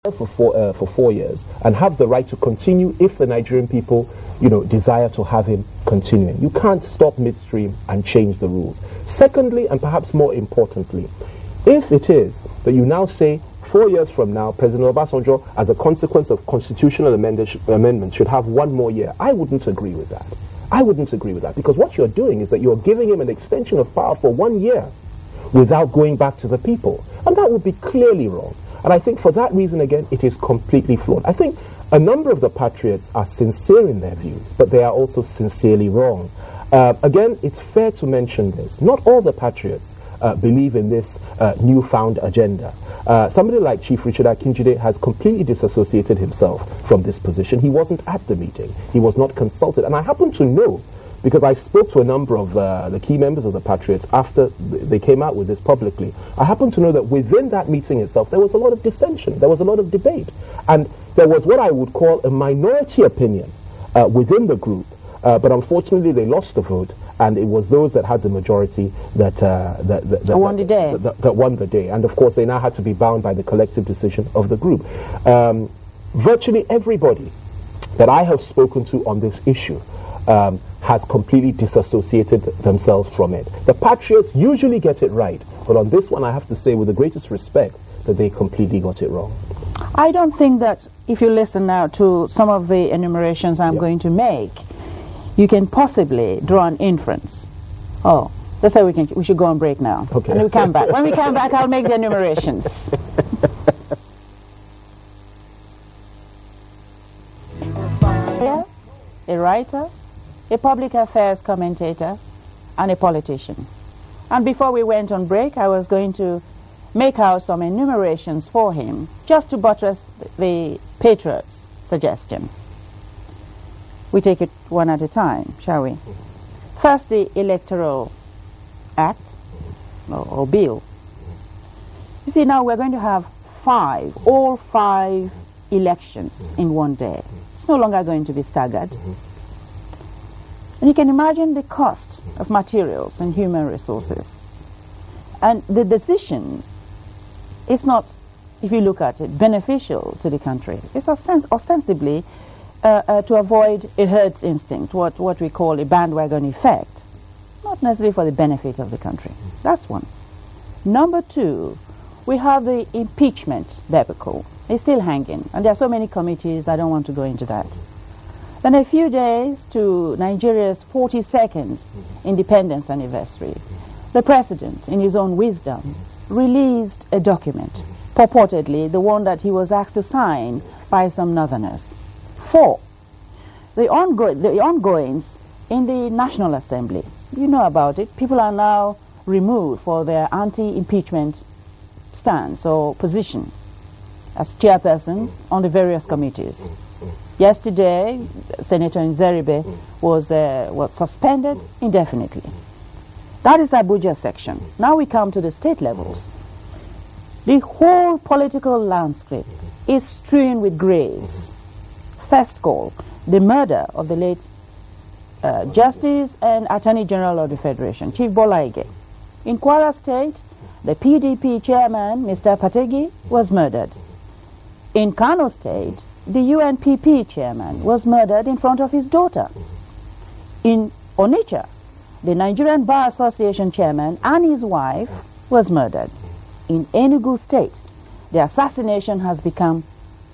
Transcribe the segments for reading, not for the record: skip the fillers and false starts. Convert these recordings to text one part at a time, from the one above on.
for 4 years and have the right to continue if the Nigerian people, desire to have him continuing. You can't stop midstream and change the rules. Secondly, and perhaps more importantly, if it is that you now say 4 years from now, President Obasanjo, as a consequence of constitutional amendments, should have 1 more year, I wouldn't agree with that. I wouldn't agree with that, because what you're doing is that you're giving him an extension of power for 1 year without going back to the people. And that would be clearly wrong. And I think for that reason, again, it is completely flawed. I think a number of the patriots are sincere in their views, but they are also sincerely wrong. Again, it's fair to mention this. Not all the patriots believe in this newfound agenda. Somebody like Chief Richard Akinjide has completely disassociated himself from this position. He wasn't at the meeting. He was not consulted. And I happen to know, because I spoke to a number of the key members of the Patriots after they came out with this publicly, I happen to know that within that meeting itself, there was a lot of dissension, there was a lot of debate, and there was what I would call a minority opinion within the group, but unfortunately they lost the vote, and it was those that had the majority that won the day. That won the day. And of course, they now had to be bound by the collective decision of the group. Virtually everybody that I have spoken to on this issue has completely disassociated themselves from it. The Patriots usually get it right, but on this one I have to say with the greatest respect that they completely got it wrong. I don't think that if you listen now to some of the enumerations I'm going to make, you can possibly draw an inference. Oh, that's why we should go on break now. Okay. And we come back. When we come back, I'll make the enumerations. A writer, a public affairs commentator, and a politician. And before we went on break, I was going to make out some enumerations for him, just to buttress the Patriot's suggestion. We take it one at a time, shall we? First, the Electoral Act, or bill. You see, now we're going to have all five elections in one day. It's no longer going to be staggered. And you can imagine the cost of materials and human resources. And the decision is not, if you look at it, beneficial to the country. It's ostensibly to avoid a herd instinct, what we call a bandwagon effect, not necessarily for the benefit of the country. That's one. Number two, we have the impeachment debacle. It's still hanging, and there are so many committees, I don't want to go into that. Then a few days to Nigeria's 42nd independence anniversary, the President, in his own wisdom, released a document, purportedly the one that he was asked to sign by some Northerners. 4, the ongoings in the National Assembly. You know about it. People are now removed for their anti-impeachment stance or position as chairpersons on the various committees. Yesterday, Senator Nzeribe was suspended indefinitely. That is Abuja section. Now we come to the state levels. The whole political landscape is strewn with graves. First call, the murder of the late Justice and Attorney General of the Federation, Chief Bola Ige. In Kwara State, the PDP chairman, Mr. Pategi, was murdered. In Kano State, the UNPP chairman was murdered in front of his daughter. In Onitsha, the Nigerian Bar Association chairman and his wife was murdered. In Enugu State, the assassination has become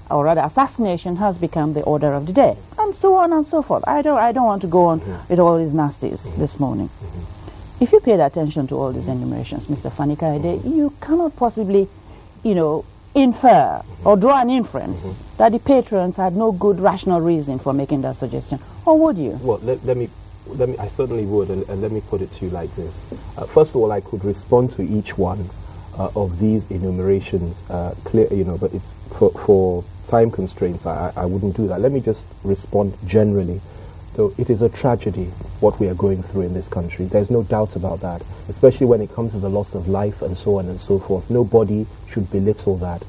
the order of the day, and so on and so forth. I don't want to go on with all these nasties this morning. If you paid attention to all these enumerations, Mr. Fani-Kayode, you cannot possibly, infer or draw an inference that the patrons had no good rational reason for making that suggestion, or would you? Well, let me, I certainly would, and let me put it to you like this. First of all, I could respond to each one of these enumerations clear, but it's for time constraints, I wouldn't do that. Let me just respond generally. Though it is a tragedy what we are going through in this country. There's no doubt about that, especially when it comes to the loss of life and so on and so forth. Nobody should belittle that,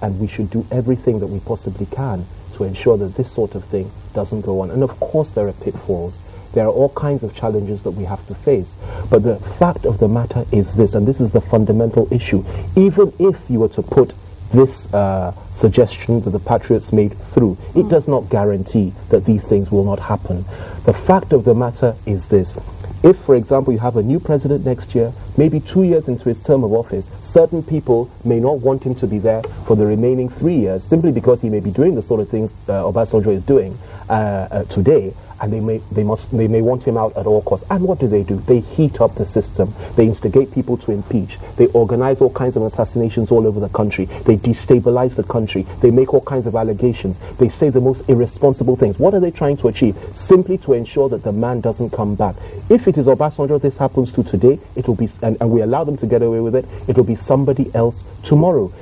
and we should do everything that we possibly can to ensure that this sort of thing doesn't go on. And of course there are pitfalls. There are all kinds of challenges that we have to face. But the fact of the matter is this, and this is the fundamental issue. Even if you were to put this suggestion that the Patriots made through, it does not guarantee that these things will not happen. The fact of the matter is this. If, for example, you have a new president next year, maybe 2 years into his term of office, certain people may not want him to be there for the remaining 3 years simply because he may be doing the sort of things Obasanjo is doing today, and they may want him out at all costs. And what do? They heat up the system. They instigate people to impeach. They organize all kinds of assassinations all over the country. They destabilize the country. They make all kinds of allegations. They say the most irresponsible things. What are they trying to achieve? Simply to ensure that the man doesn't come back. If it is Obasanjo this happens to today, it will be, and we allow them to get away with it, it will be somebody else tomorrow.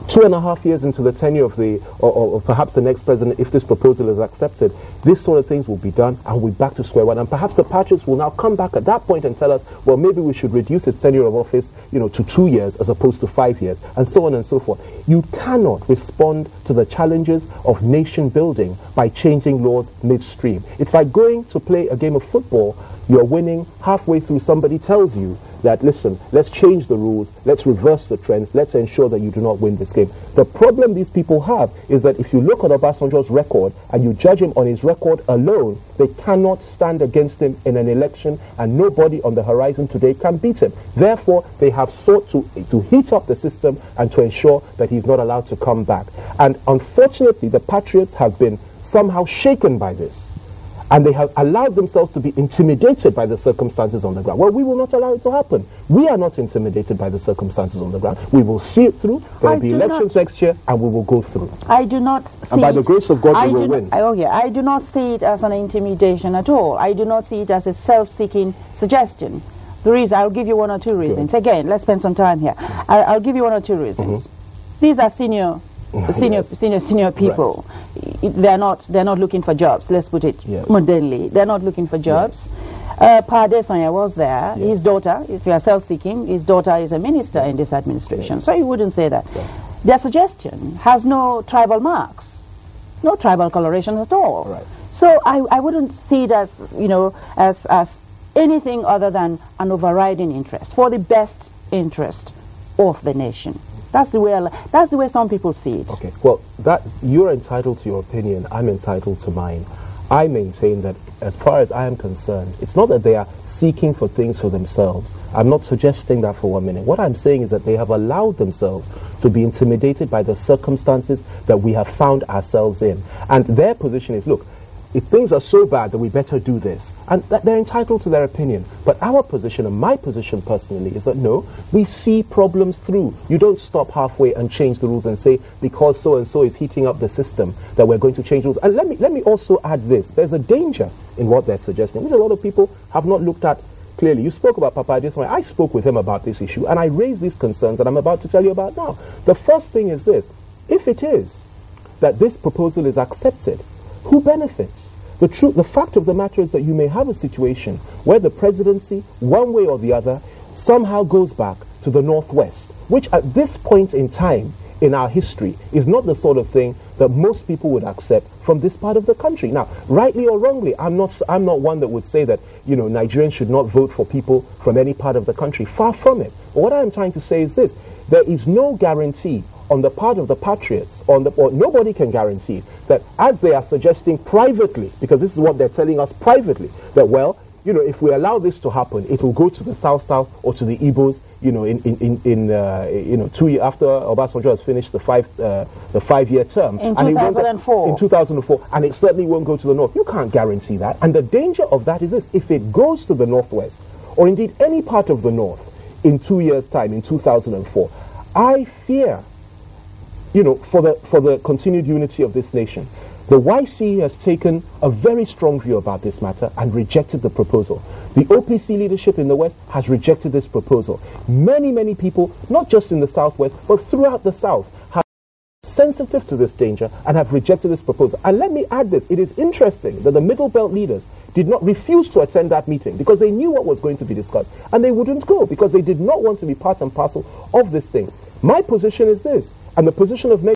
2.5 years into the tenure of or perhaps the next president, if this proposal is accepted, this sort of things will be done and we'll be back to square one. And perhaps the Patriots will now come back at that point and tell us, well, maybe we should reduce his tenure of office, to 2 years as opposed to 5 years, and so on and so forth. You cannot respond to the challenges of nation building by changing laws midstream. It's like going to play a game of football. You're winning, halfway through somebody tells you that, listen, let's change the rules, let's reverse the trend, let's ensure that you do not win this game. The problem these people have is that if you look at Obasanjo's record and you judge him on his record alone, they cannot stand against him in an election, and nobody on the horizon today can beat him. Therefore, they have sought to heat up the system and to ensure that he's not allowed to come back. And unfortunately, the Patriots have been somehow shaken by this. And they have allowed themselves to be intimidated by the circumstances on the ground. Well, we will not allow it to happen. We are not intimidated by the circumstances on the ground. We will see it through. There will be elections next year, and we will go through. I do not see and by the grace of God, we will win. I do not see it as an intimidation at all. I do not see it as a self-seeking suggestion. The reason, I'll give you one or two reasons. Good. Again, let's spend some time here. I'll give you one or two reasons. These are senior people. Right. They're not looking for jobs. Let's put it modernly. They're not looking for jobs. Pade Sonia was there. His daughter, if you are self-seeking, his daughter is a minister in this administration. So you wouldn't say that. Their suggestion has no tribal marks, no tribal coloration at all. Right. So I wouldn't see it as as anything other than an overriding interest for the best interest of the nation. That's the way some people see it. Okay. Well, you're entitled to your opinion. I'm entitled to mine. I maintain that, as far as I am concerned, it's not that they are seeking for things for themselves. I'm not suggesting that for 1 minute. What I'm saying is that they have allowed themselves to be intimidated by the circumstances that we have found ourselves in. And their position is, look, if things are so bad that we better do this, and that they're entitled to their opinion. But our position, and my position personally, is that no, we see problems through. You don't stop halfway and change the rules and say, because so-and-so is heating up the system, that we're going to change rules. And let me also add this. There's a danger in what they're suggesting, which a lot of people have not looked at clearly. You spoke about Papa Adesanya. I spoke with him about this issue, and I raised these concerns that I'm about to tell you about now. The first thing is this. If it is that this proposal is accepted, who benefits? The fact of the matter is that you may have a situation where the presidency, one way or the other, somehow goes back to the Northwest, which at this point in time in our history is not the sort of thing that most people would accept from this part of the country. Now, rightly or wrongly, I'm not one that would say that, Nigerians should not vote for people from any part of the country. Far from it. But what I am trying to say is this. There is no guarantee on the part of the Patriots, or nobody can guarantee that, as they are suggesting privately, because this is what they're telling us privately, that, well, if we allow this to happen, it will go to the South or to the Igbos, in 2 years after Obasanjo has finished the 5-year term. In 2004. In 2004, and it certainly won't go to the North. You can't guarantee that. And the danger of that is this: if it goes to the Northwest, or indeed any part of the North, in 2 years' time, in 2004, I fear, for the continued unity of this nation. The YC has taken a very strong view about this matter and rejected the proposal. The OPC leadership in the West has rejected this proposal. Many people, not just in the Southwest, but throughout the South, have been sensitive to this danger and have rejected this proposal. And let me add this. It is interesting that the Middle Belt leaders did not refuse to attend that meeting because they knew what was going to be discussed. And they wouldn't go because they did not want to be part and parcel of this thing. My position is this, and the position of many